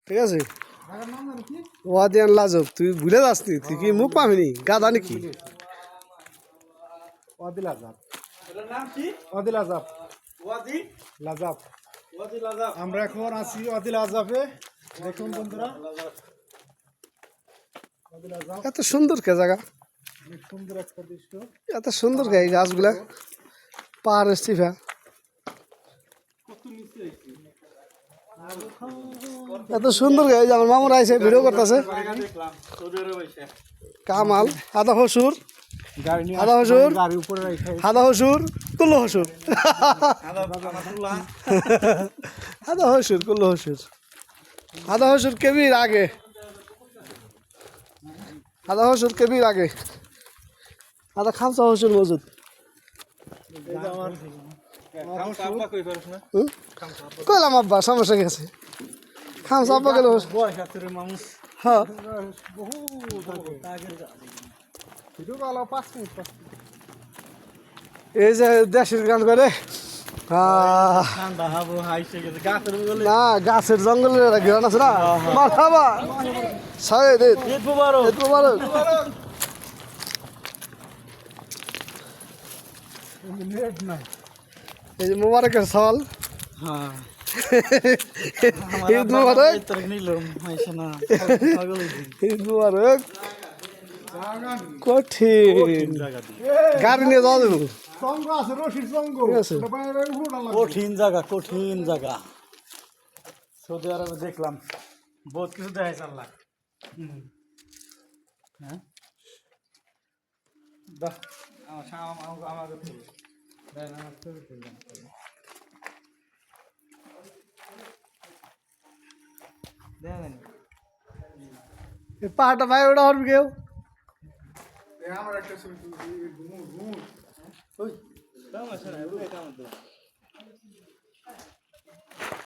ঠিক আছে ওয়াদিয়ান লাজব তুই ভুলে যাস নি তুই কি মুখ পাবিনি গাদা নাকি ওয়াদিল আজাব ওয়াদিল আজাব লাজাব আমরা এখন আছি ওয়াদিল আজাবে দেখুন বন্ধুরা ওয়াদিল আজাব এত সুন্দর কে জায়গা অনেক সুন্দর একটা দৃশ্য এত সুন্দর কে এই গাছগুলা পাহাড় স্টিফা এত সুন্দর কে এই যে আমার মামুর আইছে ভিডিও করতেছে কামাল আদা হসুর আদা হসুর আদা হসুর কুল্লো হসুর আদা হসুর কুল্লো হসুর আদা হসুর কেবির আগে আদা হসুর কেবির আগে আদা খামসা হসুর মজুদ কইলাম আব্বা সমস্যা গেছে খামসা আব্বা গেল হ্যাঁ এই যে দেশের গান করে না গাছের জঙ্গলের গ্রান আছে না মারহাবা সাহেদ ঈদ মুবারক এই যে মুবারকের সওয়াল ঈদ মুবারক ঈদ মুবারক কঠিন গাড়ি নিয়ে যাওয়া যাবে কঠিন জায়গা সৌদি আরবে দেখলাম বহুত কিছু দেখাই চাল্লা হ্যাঁ পাহাড়টা ভাই ওটা হরবি কেউ আমার একটা